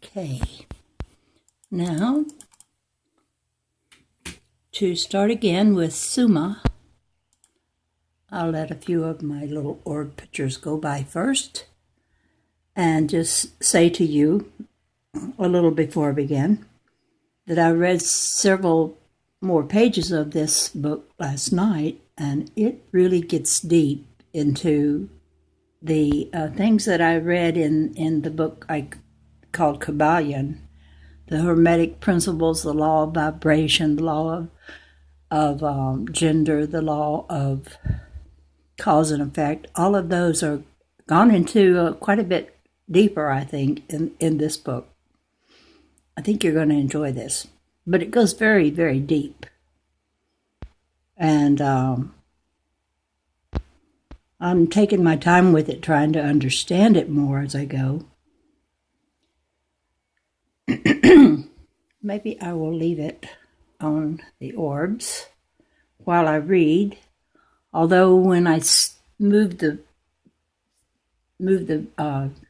Okay, now to start again with Summa, I'll let a few of my little orb pictures go by first and just say to you a little before I begin that I read several more pages of this book last night, and it really gets deep into the things that I read in the book I called Kabbalion, the Hermetic principles, the law of vibration, the law of gender, the law of cause and effect. All of those are gone into quite a bit deeper, I think, in this book. I think you're going to enjoy this, but it goes very, very deep. And I'm taking my time with it, trying to understand it more as I go. Maybe I will leave it on the orbs while I read, although when I move the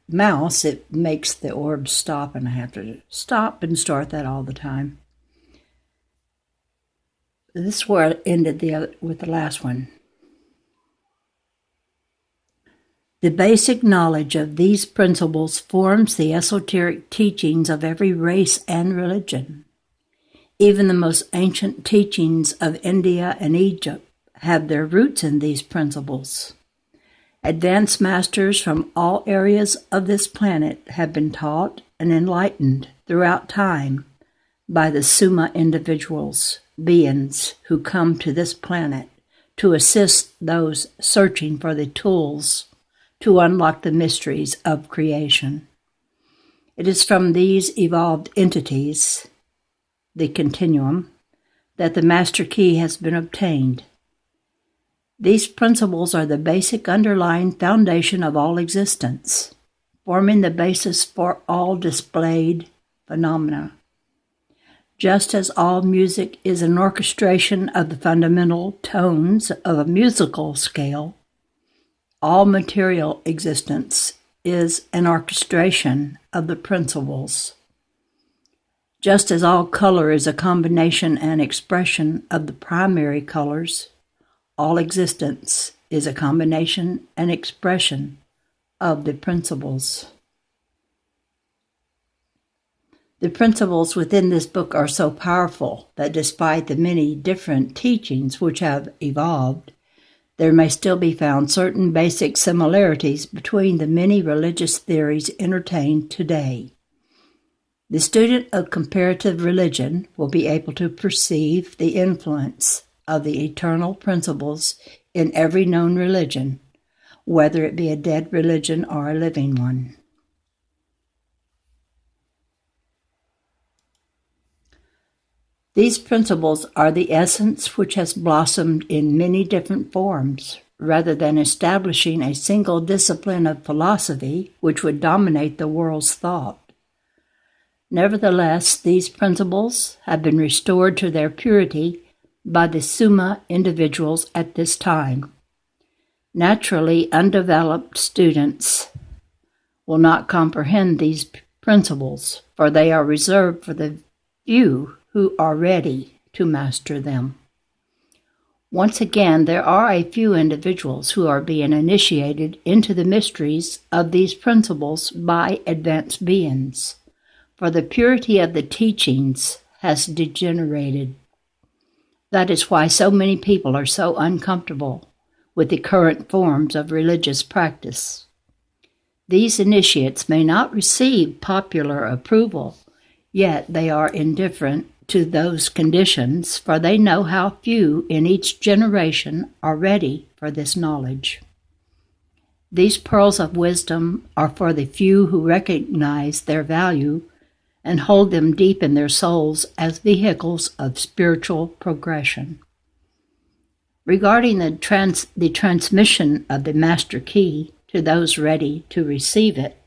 mouse, it makes the orbs stop, and I have to stop and start that all the time. This is where I ended with the last one. The basic knowledge of these principles forms the esoteric teachings of every race and religion. Even the most ancient teachings of India and Egypt have their roots in these principles. Advanced masters from all areas of this planet have been taught and enlightened throughout time by the Summa individuals, beings who come to this planet to assist those searching for the tools to unlock the mysteries of creation. It is from these evolved entities, the continuum, that the master key has been obtained. These principles are the basic underlying foundation of all existence, forming the basis for all displayed phenomena. Just as all music is an orchestration of the fundamental tones of a musical scale, all material existence is an orchestration of the principles. Just as all color is a combination and expression of the primary colors, all existence is a combination and expression of the principles. The principles within this book are so powerful that despite the many different teachings which have evolved, there may still be found certain basic similarities between the many religious theories entertained today. The student of comparative religion will be able to perceive the influence of the eternal principles in every known religion, whether it be a dead religion or a living one. These principles are the essence which has blossomed in many different forms, rather than establishing a single discipline of philosophy which would dominate the world's thought. Nevertheless, these principles have been restored to their purity by the Summa individuals at this time. Naturally, undeveloped students will not comprehend these principles, for they are reserved for the few who are ready to master them. Once again, there are a few individuals who are being initiated into the mysteries of these principles by advanced beings, for the purity of the teachings has degenerated. That is why so many people are so uncomfortable with the current forms of religious practice. These initiates may not receive popular approval, yet they are indifferent to those conditions, for they know how few in each generation are ready for this knowledge. These pearls of wisdom are for the few who recognize their value and hold them deep in their souls as vehicles of spiritual progression. Regarding the transmission of the Master Key to those ready to receive it,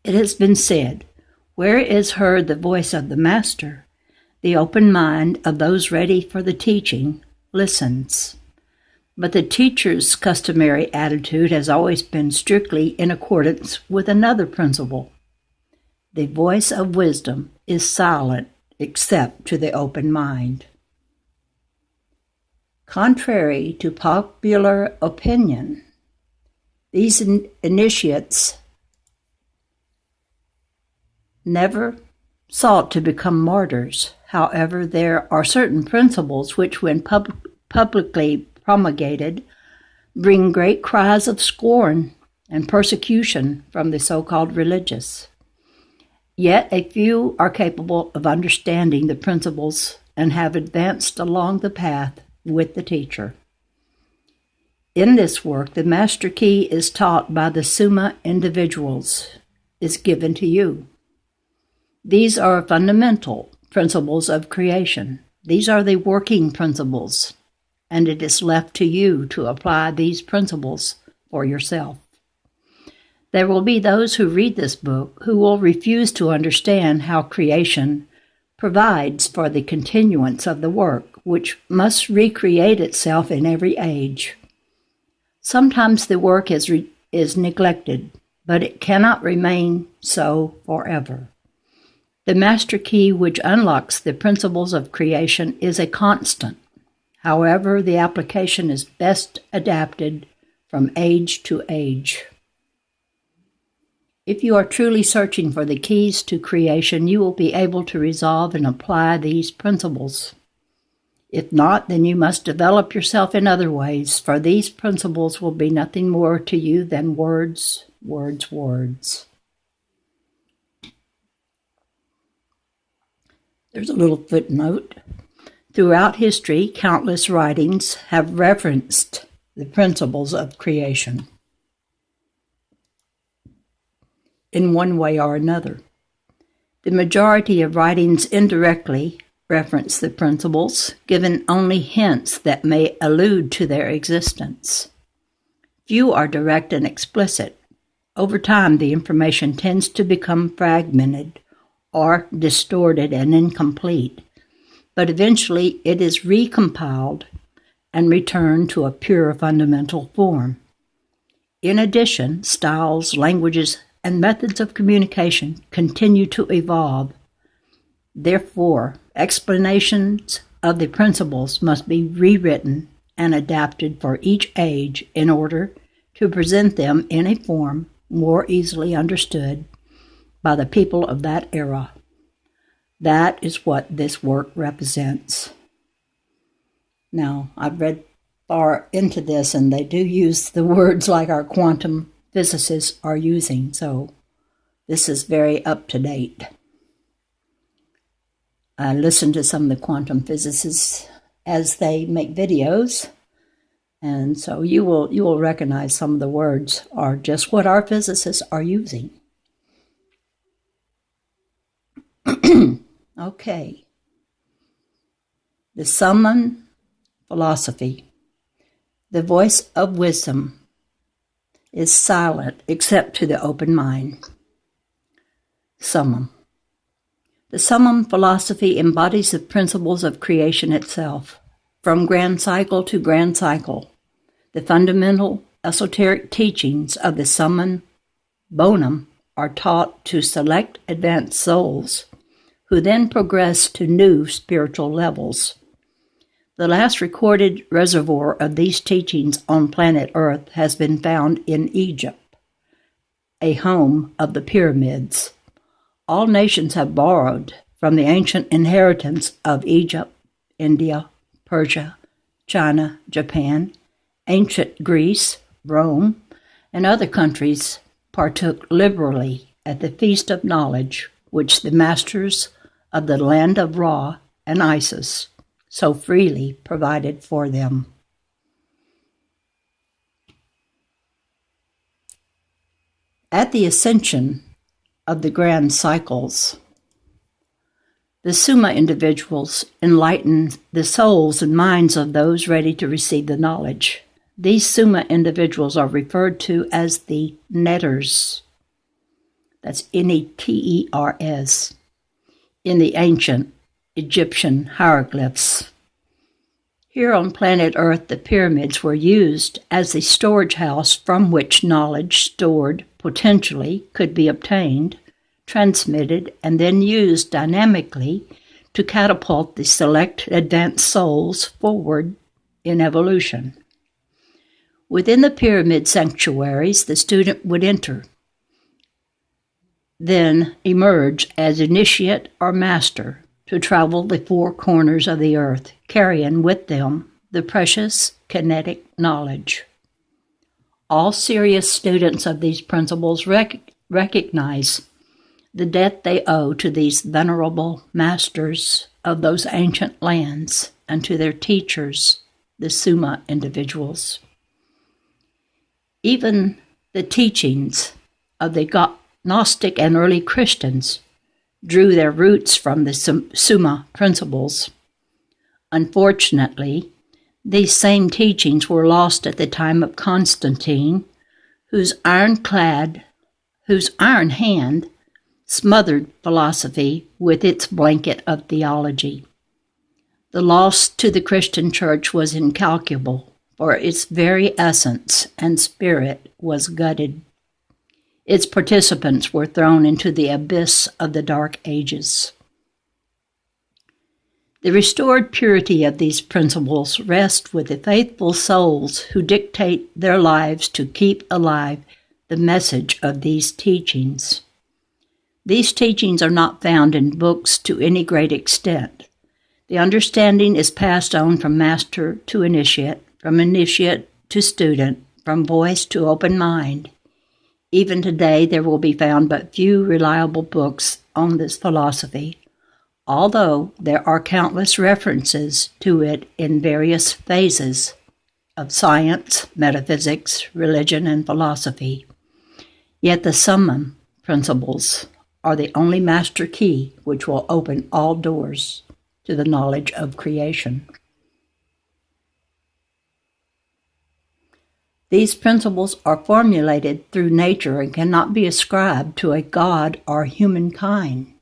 it has been said, "Where is heard the voice of the Master, the open mind of those ready for the teaching listens." But the teacher's customary attitude has always been strictly in accordance with another principle. The voice of wisdom is silent except to the open mind. Contrary to popular opinion, these initiates never sought to become martyrs. However, there are certain principles which, when publicly promulgated, bring great cries of scorn and persecution from the so-called religious. Yet a few are capable of understanding the principles and have advanced along the path with the teacher. In this work, the master key is taught by the Summa individuals, is given to you. These are fundamental principles of creation. These are the working principles, and it is left to you to apply these principles for yourself. There will be those who read this book who will refuse to understand how creation provides for the continuance of the work, which must recreate itself in every age. Sometimes the work is neglected, but it cannot remain so forever. The master key which unlocks the principles of creation is a constant. However, the application is best adapted from age to age. If you are truly searching for the keys to creation, you will be able to resolve and apply these principles. If not, then you must develop yourself in other ways, for these principles will be nothing more to you than words, words, words. There's a little footnote. Throughout history, countless writings have referenced the principles of creation in one way or another. The majority of writings indirectly reference the principles, given only hints that may allude to their existence. Few are direct and explicit. Over time, the information tends to become fragmented or distorted and incomplete, but eventually it is recompiled and returned to a pure fundamental form. In addition, styles, languages, and methods of communication continue to evolve. Therefore, explanations of the principles must be rewritten and adapted for each age in order to present them in a form more easily understood by the people of that era. That is what this work represents. Now, I've read far into this, and they do use the words like our quantum physicists are using, so this is very up to date. I listen to some of the quantum physicists as they make videos, and so you will recognize some of the words are just what our physicists are using. Okay. The Summum philosophy. The voice of wisdom is silent except to the open mind. Summum. The Summum philosophy embodies the principles of creation itself. From grand cycle to grand cycle, the fundamental esoteric teachings of the Summum Bonum are taught to select advanced souls, who then progress to new spiritual levels. The last recorded reservoir of these teachings on planet Earth has been found in Egypt, a home of the pyramids. All nations have borrowed from the ancient inheritance of Egypt, India, Persia, China, Japan, ancient Greece, Rome, and other countries partook liberally at the Feast of Knowledge, which the masters of the land of Ra and Isis so freely provided for them. At the ascension of the grand cycles, the Summa individuals enlighten the souls and minds of those ready to receive the knowledge. These Summa individuals are referred to as the Netters. That's Neters in the ancient Egyptian hieroglyphs. Here on planet Earth, the pyramids were used as the storage house from which knowledge stored potentially could be obtained, transmitted, and then used dynamically to catapult the select advanced souls forward in evolution. Within the pyramid sanctuaries, the student would enter, then emerge as initiate or master to travel the four corners of the earth, carrying with them the precious kinetic knowledge. All serious students of these principles recognize the debt they owe to these venerable masters of those ancient lands and to their teachers, the Summa individuals. Even the teachings of the Gnostic and early Christians drew their roots from the Summa principles. Unfortunately, these same teachings were lost at the time of Constantine, whose iron hand smothered philosophy with its blanket of theology. The loss to the Christian church was incalculable, for its very essence and spirit was gutted. Its participants were thrown into the abyss of the Dark Ages. The restored purity of these principles rests with the faithful souls who dictate their lives to keep alive the message of these teachings. These teachings are not found in books to any great extent. The understanding is passed on from master to initiate, from initiate to student, from voice to open mind. Even today there will be found but few reliable books on this philosophy, although there are countless references to it in various phases of science, metaphysics, religion, and philosophy. Yet the Summum principles are the only master key which will open all doors to the knowledge of creation. These principles are formulated through nature and cannot be ascribed to a god or humankind.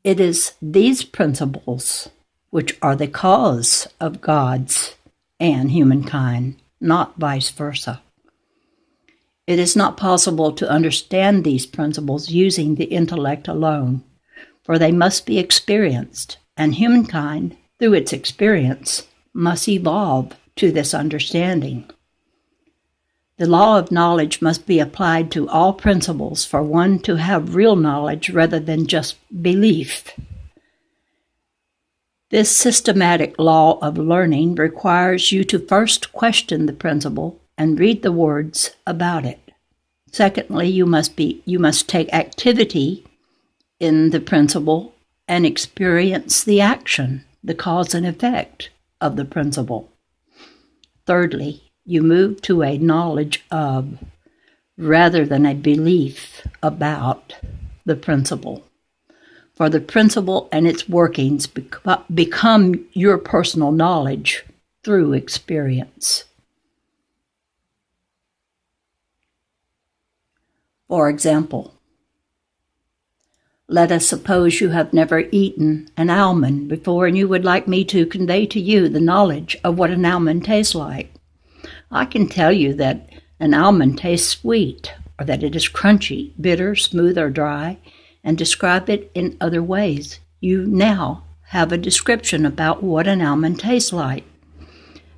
It is these principles which are the cause of gods and humankind, not vice versa. It is not possible to understand these principles using the intellect alone, for they must be experienced, and humankind, through its experience, must evolve to this understanding. The law of knowledge must be applied to all principles for one to have real knowledge rather than just belief. This systematic law of learning requires you to first question the principle and read the words about it. Secondly, you must take activity in the principle and experience the action, the cause and effect of the principle. Thirdly, you move to a knowledge of, rather than a belief about, the principle. For the principle and its workings become your personal knowledge through experience. For example, let us suppose you have never eaten an almond before and you would like me to convey to you the knowledge of what an almond tastes like. I can tell you that an almond tastes sweet, or that it is crunchy, bitter, smooth, or dry, and describe it in other ways. You now have a description about what an almond tastes like.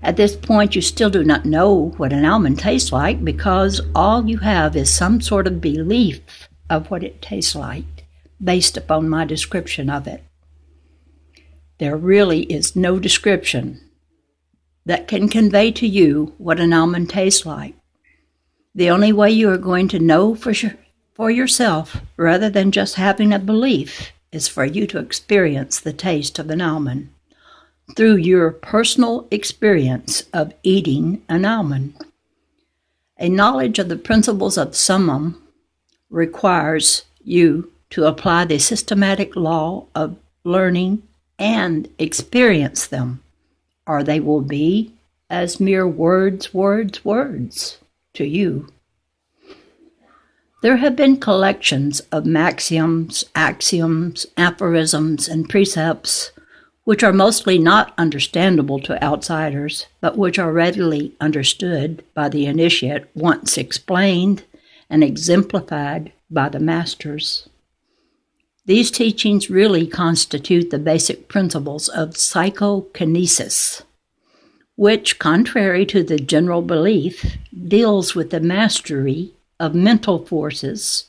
At this point, you still do not know what an almond tastes like because all you have is some sort of belief of what it tastes like based upon my description of it. There really is no description that can convey to you what an almond tastes like. The only way you are going to know for yourself, rather than just having a belief, is for you to experience the taste of an almond through your personal experience of eating an almond. A knowledge of the principles of Summum requires you to apply the systematic law of learning and experience them, or they will be as mere words to you. There have been collections of maxioms, axioms, aphorisms, and precepts which are mostly not understandable to outsiders, but which are readily understood by the initiate once explained and exemplified by the masters. These teachings really constitute the basic principles of psychokinesis, which, contrary to the general belief, deals with the mastery of mental forces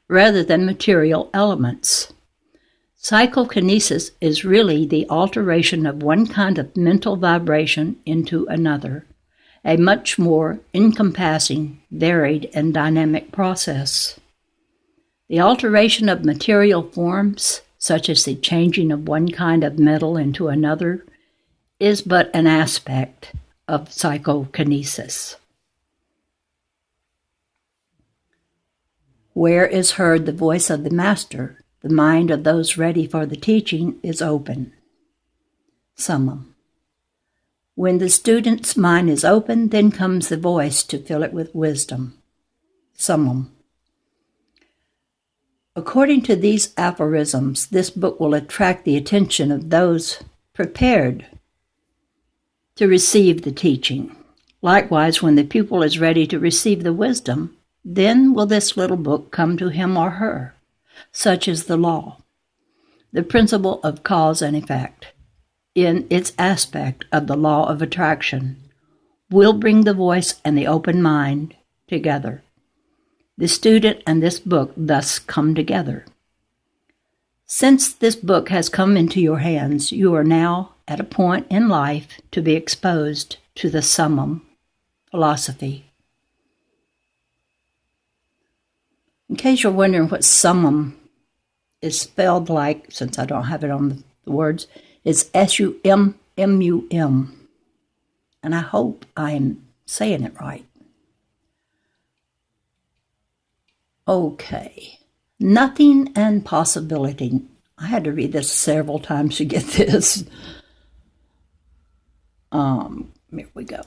rather than material elements. Psychokinesis is really the alteration of one kind of mental vibration into another, a much more encompassing, varied, and dynamic process. The alteration of material forms, such as the changing of one kind of metal into another, is but an aspect of psychokinesis. Where is heard the voice of the master, the mind of those ready for the teaching is open. Summum. When the student's mind is open, then comes the voice to fill it with wisdom. Summum. According to these aphorisms, this book will attract the attention of those prepared to receive the teaching. Likewise, when the pupil is ready to receive the wisdom, then will this little book come to him or her. Such is the law, the principle of cause and effect, in its aspect of the law of attraction, will bring the voice and the open mind together. The student and this book thus come together. Since this book has come into your hands, you are now at a point in life to be exposed to the Summum philosophy. In case you're wondering what Summum is spelled like, since I don't have it on the words, it's Summum. And I hope I'm saying it right. Okay. Nothing and possibility. I had to read this several times to get this. Here we go.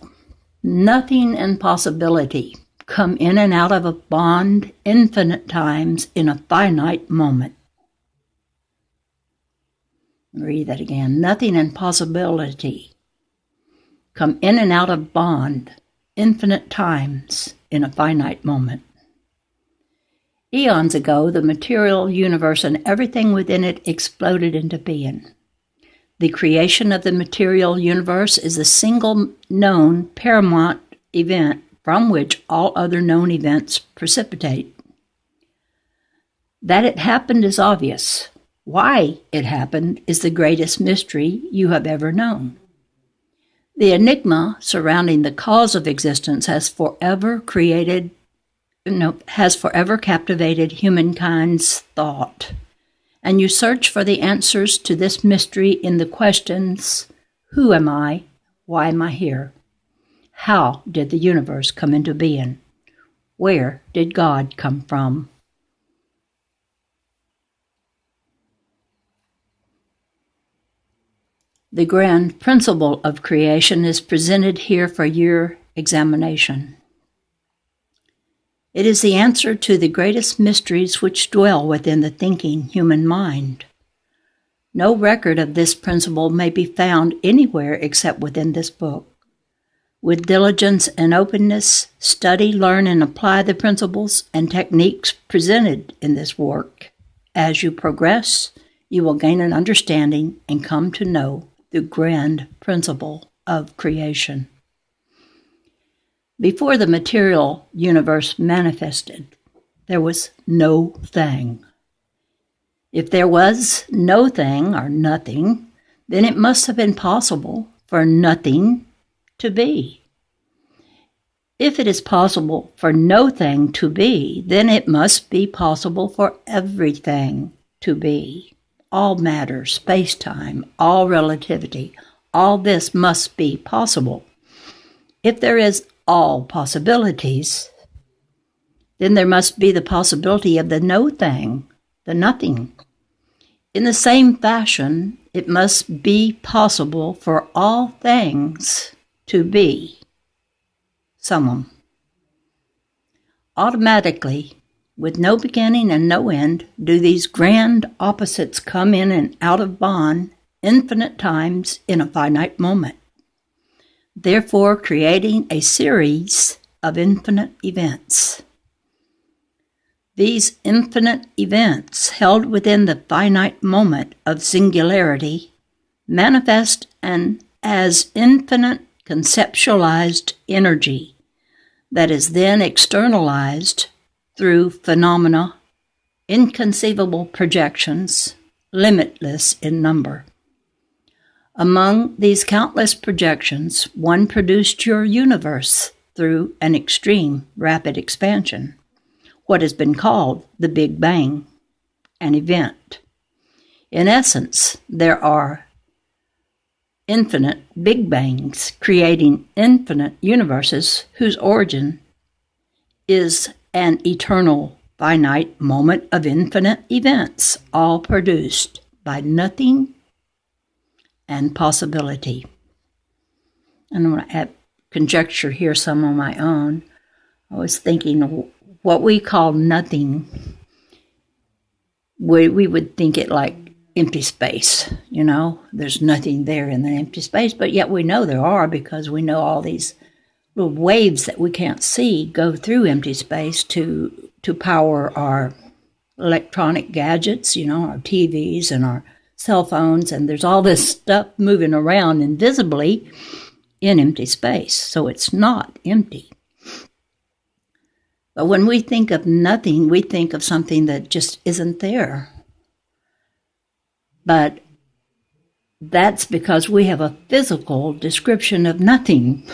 Nothing and possibility come in and out of a bond infinite times in a finite moment. Read that again. Nothing and possibility come in and out of bond infinite times in a finite moment. Eons ago, the material universe and everything within it exploded into being. The creation of the material universe is the single known paramount event from which all other known events precipitate. That it happened is obvious. Why it happened is the greatest mystery you have ever known. The enigma surrounding the cause of existence has forever captivated humankind's thought, and you search for the answers to this mystery in the questions, who am I? Why am I here? How did the universe come into being? Where did God come from? The grand principle of creation is presented here for your examination. It is the answer to the greatest mysteries which dwell within the thinking human mind. No record of this principle may be found anywhere except within this book. With diligence and openness, study, learn, and apply the principles and techniques presented in this work. As you progress, you will gain an understanding and come to know the grand principle of creation. Before the material universe manifested, there was no thing. If there was no thing or nothing, then it must have been possible for nothing to be. If it is possible for no thing to be, then it must be possible for everything to be. All matter, space-time, all relativity, all this must be possible. If there is all possibilities, then there must be the possibility of the no thing, the nothing. In the same fashion, it must be possible for all things to be. Summum. Automatically, with no beginning and no end, do these grand opposites come in and out of bond infinite times in a finite moment, therefore creating a series of infinite events. These infinite events held within the finite moment of singularity manifest as infinite conceptualized energy that is then externalized through phenomena, inconceivable projections, limitless in number. Among these countless projections, one produced your universe through an extreme, rapid expansion, what has been called the Big Bang, an event. In essence, there are infinite Big Bangs creating infinite universes whose origin is an eternal, finite moment of infinite events, all produced by nothing and possibility. And I'm going to conjecture here some on my own. I was thinking what we call nothing, we would think it like empty space, There's nothing there in the empty space, but yet we know there are because we know all these little waves that we can't see go through empty space to power our electronic gadgets, our TVs and our cell phones, and there's all this stuff moving around invisibly in empty space, so it's not empty. But when we think of nothing, we think of something that just isn't there. But that's because we have a physical description of nothing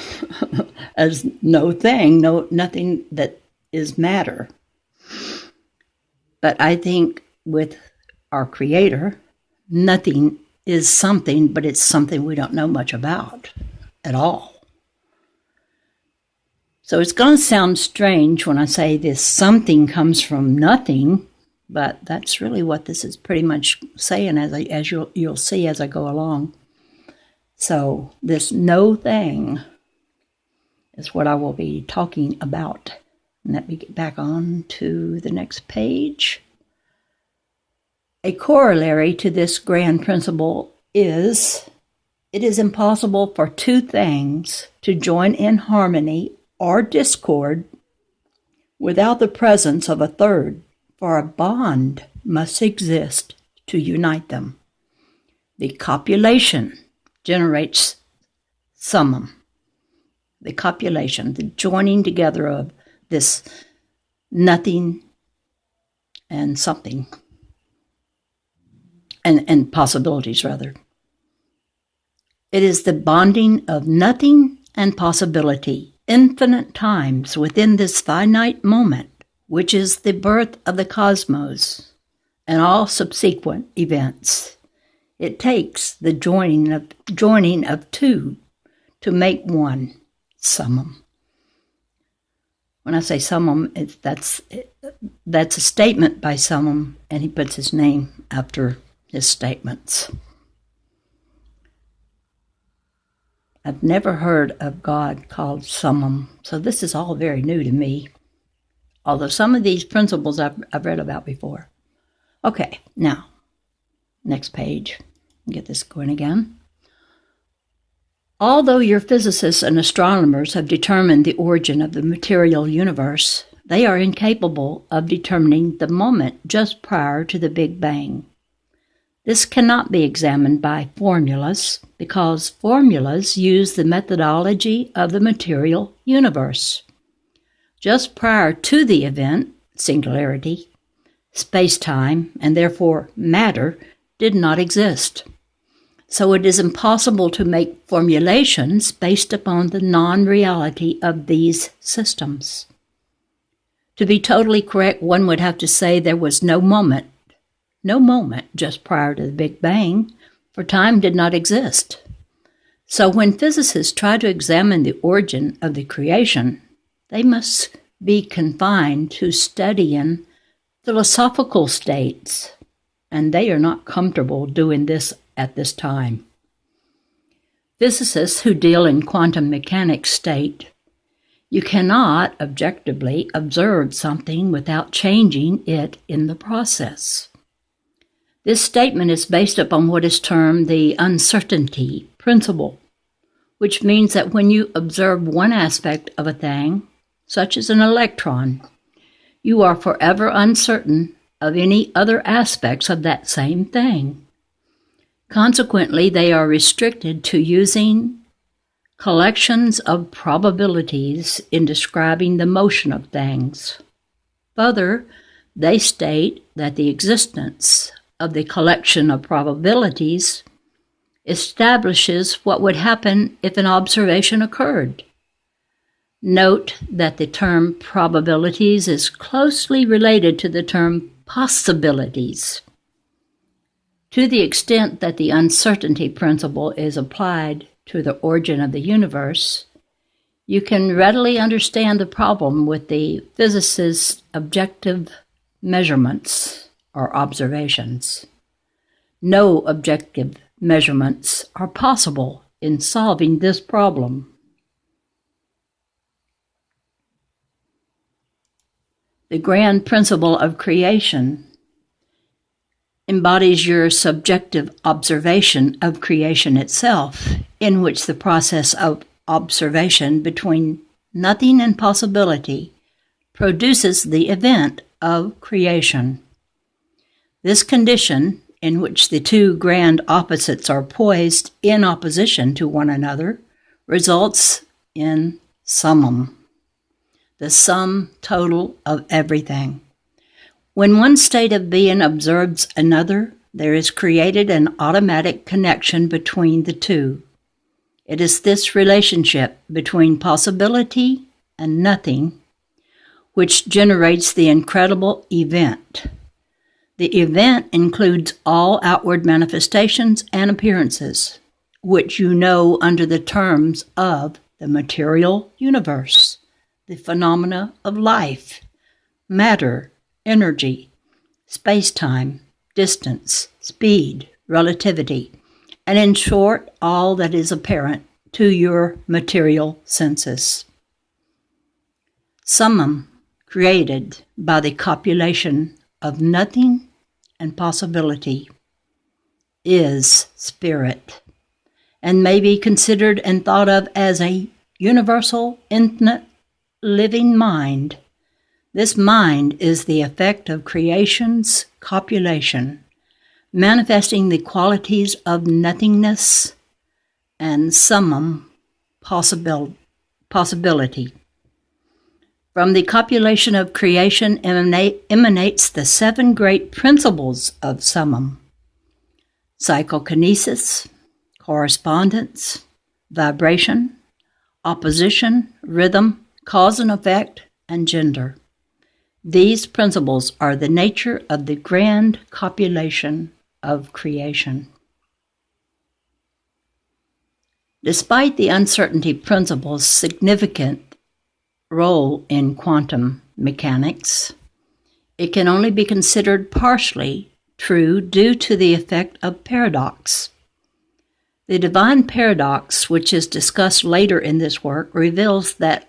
as no thing, nothing that is matter. But I think with our Creator, nothing is something, but it's something we don't know much about at all. So it's going to sound strange when I say this something comes from nothing, but that's really what this is pretty much saying as you'll see as I go along. So this no thing is what I will be talking about. And let me get back on to the next page. A corollary to this grand principle is it is impossible for two things to join in harmony or discord without the presence of a third, for a bond must exist to unite them. The copulation generates summum. The copulation, the joining together of this nothing and something, and possibilities, rather. It is the bonding of nothing and possibility infinite times within this finite moment, which is the birth of the cosmos and all subsequent events. It takes the joining of two to make one, summum. When I say summum, that's a statement by Summum, and he puts his name after his statements. I've never heard of God called Summum, so this is all very new to me, although some of these principles I've read about before. Okay, now, next page. Get this going again. Although your physicists and astronomers have determined the origin of the material universe, they are incapable of determining the moment just prior to the Big Bang. This cannot be examined by formulas because formulas use the methodology of the material universe. Just prior to the event, singularity, space-time, and therefore matter, did not exist. So it is impossible to make formulations based upon the non-reality of these systems. To be totally correct, one would have to say there was no moment just prior to the Big Bang, for time did not exist. So when physicists try to examine the origin of the creation, they must be confined to studying philosophical states, and they are not comfortable doing this at this time. Physicists who deal in quantum mechanics state, you cannot objectively observe something without changing it in the process. This statement is based upon what is termed the uncertainty principle, which means that when you observe one aspect of a thing, such as an electron, you are forever uncertain of any other aspects of that same thing. Consequently, they are restricted to using collections of probabilities in describing the motion of things. Further, they state that the existence of the collection of probabilities establishes what would happen if an observation occurred. Note that the term probabilities is closely related to the term possibilities. To the extent that the uncertainty principle is applied to the origin of the universe, you can readily understand the problem with the physicist's objective measurements or observations. No objective measurements are possible in solving this problem. The grand principle of creation embodies your subjective observation of creation itself, in which the process of observation between nothing and possibility produces the event of creation. This condition, in which the two grand opposites are poised in opposition to one another, results in summum, the sum total of everything. When one state of being observes another, there is created an automatic connection between the two. It is this relationship between possibility and nothing which generates the incredible event. The event includes all outward manifestations and appearances, which you know under the terms of the material universe, the phenomena of life, matter, energy, space-time, distance, speed, relativity, and in short, all that is apparent to your material senses. Summum, created by the copulation of nothing and possibility, is spirit, and may be considered and thought of as a universal, infinite, living mind. This mind is the effect of creation's copulation, manifesting the qualities of nothingness and summum possibility. From the copulation of creation emanates the 7 great principles of summum: psychokinesis, correspondence, vibration, opposition, rhythm, cause and effect, and gender. These principles are the nature of the grand copulation of creation. Despite the uncertainty principle's significant role in quantum mechanics, it can only be considered partially true due to the effect of paradox. The divine paradox, which is discussed later in this work, reveals that